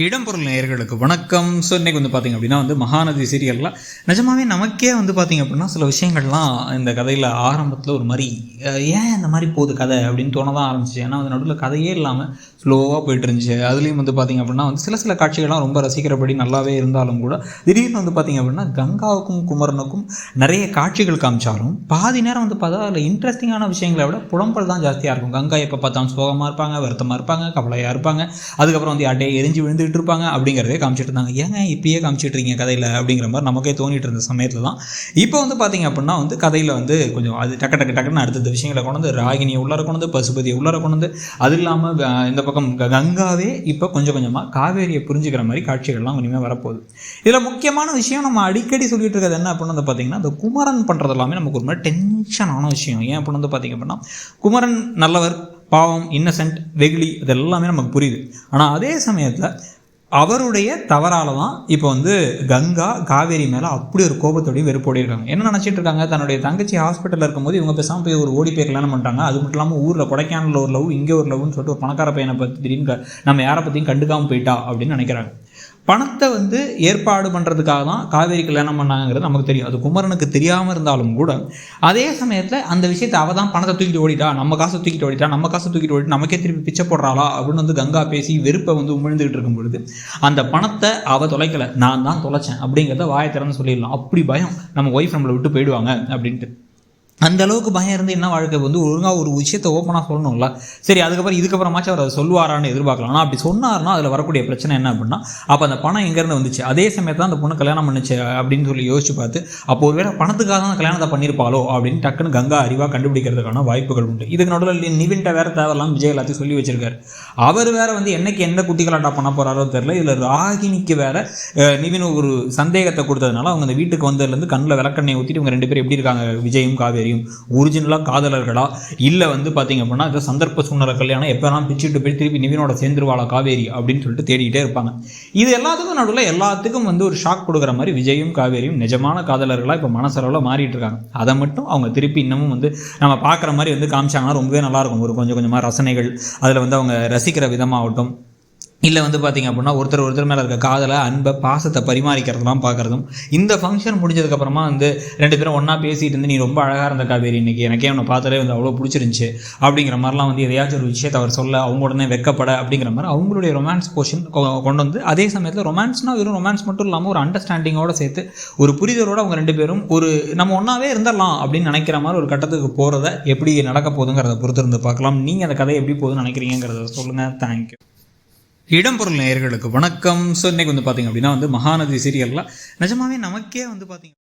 இடம்பொருள் நேயர்களுக்கு வணக்கம். ஸோ இன்றைக்கி வந்து பார்த்திங்க அப்படின்னா மகாநதி சீரியலில் நிஜமாகவே நமக்கே பார்த்திங்க அப்படின்னா சில விஷயங்கள்லாம் இந்த கதையில் ஆரம்பத்தில் ஒரு மாதிரி ஏன் இந்த மாதிரி போகுது கதை அப்படின்னு தோண தான் ஆரம்பிச்சு. ஏன்னா நடுவில் கதையே இல்லாமல் ஸ்லோவாக போயிட்டு இருந்துச்சு. அதுலேயும் பார்த்திங்க அப்படின்னா சில காட்சிகள்லாம் ரொம்ப ரசிக்கிறபடி நல்லாவே இருந்தாலும் கூட திடீர்னு பார்த்திங்க அப்படின்னா கங்காவுக்கும் குமரனுக்கும் நிறைய காட்சிகள் காமிச்சாலும் பாதி நேரம் பார்த்தா அதில் இன்ட்ரெஸ்டிங்கான விஷயங்களை விட புலம்பல் தான் ஜாஸ்தியாக இருக்கும். கங்கா எப்போ பார்த்தாலும் சோகமாக இருப்பாங்க, வருத்தமாக இருப்பாங்க, கவலையாக இருப்பாங்க. அதுக்கப்புறம் யார்ட்டே எரிஞ்சு விழுந்து இருப்பாங்க அப்படிங்கிறதே காமிச்சிட்டு இருந்தாங்க. ஏங்க இப்பயே காமிச்சிட்டு இருக்கீங்க கதையில் அப்படிங்கிற மாதிரி நமக்கே தோணிட்டு இருந்த சமயத்தில் தான் இப்போ பார்த்தீங்க அப்படின்னா கதையில் கொஞ்சம் அது டக்குன்னு அடுத்த விஷயங்களை கொண்டு ராகினியை உள்ளார கொண்டு பசுபதியை உள்ளார கொண்டு அது இல்லாமல் இந்த பக்கம் கங்காவே இப்போ கொஞ்சம் கொஞ்சமாக காவேரியை புரிஞ்சுக்கிற மாதிரி காட்சிகள்லாம் இனிமேல் வரப்போகுது. இதில் முக்கியமான விஷயம் நம்ம அடிக்கடி சொல்லிட்டு இருக்கிறது என்ன அப்படின்னு பார்த்தீங்கன்னா இந்த குமரன் பண்ணுறது எல்லாமே நமக்கு ஒரு மாதிரி டென்ஷனான விஷயம். ஏன் அப்படின்னு பார்த்தீங்க அப்படின்னா குமரன் நல்லவர், பாவம், இன்னசென்ட், வெகுளி, இது எல்லாமே நமக்கு புரியுது. ஆனால் அதே சமயத்தில் அவருடைய தவறால் தான் இப்போ கங்கா காவேரி மேலே அப்படி ஒரு கோபத்தோடையும் வெறுப்போடி இருக்காங்க. என்ன நினச்சிட்டு இருக்காங்க, தன்னுடைய தங்கச்சி ஹாஸ்பிட்டலில் இருக்கும்போது இவங்க பேசாமல் போய் ஒரு ஓடி போய் கல்யாணம் பண்ணிட்டாங்க. அது மட்டும் இல்லாமல் ஊரில் கொடைக்கானலில் ஒரு லவ், இங்கே ஒரு லவ்னு சொல்லிட்டு ஒரு பணக்கார பையனை பற்றி திடீர்னு நம்ம யாரை பற்றியும் கண்டுக்காமல் போயிட்டா அப்படின்னு நினைக்கிறாங்க. பணத்தை ஏற்பாடு பண்ணுறதுக்காக தான் காவேரி கல்யாணம் பண்ணாங்கிறது நமக்கு தெரியும். அது குமரனுக்கு தெரியாமல் இருந்தாலும் கூட அதே சமயத்தில் அந்த விஷயத்தை அவள் தான் பணத்தை தூக்கிட்டு ஓடிட்டா, நம்ம காசை தூக்கிட்டு ஓடிட்டு நமக்கே திருப்பி பிச்சை போடுறாளா அப்படின்னு கங்கா பேசி வெறுப்பை உமிழ்ந்துக்கிட்டு இருக்கும் பொழுது அந்த பணத்தை அவள் தொலைக்கலை, நான் தான் தொலைச்சேன் அப்படிங்கிறத வாயை திறந்து சொல்லிடலாம். அப்படி பயம் நம்ம ஒய்ஃப் நம்மளை விட்டு போயிடுவாங்க அப்படின்ட்டு. அந்த அளவுக்கு பயம் இருந்து என்ன வாழ்க்கை ஒழுங்காக ஒரு விஷயத்தை ஓப்பனாக சொல்லணும்ல. சரி, இதுக்கப்புறமாச்சும் அவர் அதை சொல்லுவாரான்னு எதிர்பார்க்கலாம். ஆனால் அப்படி சொன்னார்னா அதில் வரக்கூடிய பிரச்சனை என்ன அப்படின்னா அப்போ அந்த பணம் எங்கேருந்து வந்துச்சு, அதே சமயத்தில் அந்த பொண்ணு கல்யாணம் பண்ணிச்சு அப்படின்னு சொல்லி யோசிச்சு பார்த்து அப்போ ஒரு வேளை பணத்துக்காக தான் கல்யாணத்தை பண்ணியிருப்பாளோ அப்படின்னு டக்குன்னு கங்கா அறிவாக கண்டுபிடிக்கிறதுக்கான வாய்ப்புகள் உண்டு. இதுக்கு நடுவில் நிவின்ட்ட வேறு தேவையெல்லாம் விஜய் எல்லாத்தையும் சொல்லி வச்சிருக்காரு. அவர் வேறு என்னைக்கு எந்த குட்டிகளாட்டா பண்ண போகிறாரோ தெரியல. இதில் ராகினிக்கு வேறு நிவின் ஒரு சந்தேகத்தை கொடுத்ததுனால அவங்க அந்த வீட்டுக்கு வந்ததுலேருந்து கண்ணில் விளக்கெண்ணெய் ஊற்றிட்டு இவங்க ரெண்டு பேரும் எப்படி இருக்காங்க, விஜயும் காவேரி ஒரிஜினலாக காதலர்களா இல்லை பார்த்தீங்க அப்படின்னா இந்த சந்தர்ப்ப சூழ்நிலை கல்யாணம் எப்போலாம் பிச்சுட்டு போய் திருப்பி நிவினோட சேர்ந்துருவாளா காவேரி அப்படின்னு சொல்லிட்டு தேடிக்கிட்டே இருப்பாங்க. இது எல்லாத்துக்கும் நடுவில் எல்லாத்துக்கும் ஒரு ஷாக் கொடுக்குற மாதிரி விஜயும் காவேரியும் நிஜமான காதலர்களாக இப்போ மனசளவில் மாறிட்டு இருக்காங்க. அதை மட்டும் அவங்க திருப்பி இன்னமும் நம்ம பார்க்குற மாதிரி காமிச்சாங்கன்னா ரொம்பவே நல்லாயிருக்கும். ஒரு கொஞ்சம் கொஞ்சமாக ரசனைகள் அதில் அவங்க ரசிக்கிற விதமாகட்டும், இல்லை பார்த்திங்க அப்படின்னா ஒருத்தர் மேலே இருக்க காதலை, அன்பை, பாசத்தை பரிமாறிக்கிறதுலாம் பார்க்குறதும். இந்த ஃபங்க்ஷன் முடிஞ்சதுக்கப்புறமா ரெண்டு பேரும் ஒன்றா பேசிகிட்டு நீ ரொம்ப அழகாக இருந்த காவேரி, இன்றைக்கி எனக்கே அவனை பார்த்தாலே அவ்வளோ பிடிச்சிருந்துச்சு அப்படிங்கிற மாதிரிலாம் எதையாச்சும் ஒரு விஷயத்தை அவர் சொல்ல அவங்க உடனே வெக்கப்பட அப்படிங்கிற மாதிரி அவங்களுடைய ரொமான்ஸ் போர்ஷன் கொண்டு அதே சமயத்தில் ரொமான்ஸ்னால் வெறும் ரொமான்ஸ் மட்டும் இல்லாமல் ஒரு அண்டர்ஸ்டாண்டிங்கோடு சேர்த்து ஒரு புரிதலோடு அவங்க ரெண்டு பேரும் நம்ம ஒன்றாவே இருந்துடலாம் அப்படின்னு நினைக்கிற மாதிரி ஒரு கட்டத்துக்கு போகிறத எப்படி நடக்க போகுதுங்கிறத பொறுத்து இருந்து பார்க்கலாம். நீங்கள் அந்த கதை எப்படி போகுதுன்னு நினைக்கிறீங்கிறத சொல்லுங்கள். தேங்க்யூ. இடம்பொருள் நேயர்களுக்கு வணக்கம். ஸோ இன்றைக்கி பார்த்திங்க அப்படின்னா மகாநதி சீரியலில் நிஜமாவே நமக்கே பார்த்திங்க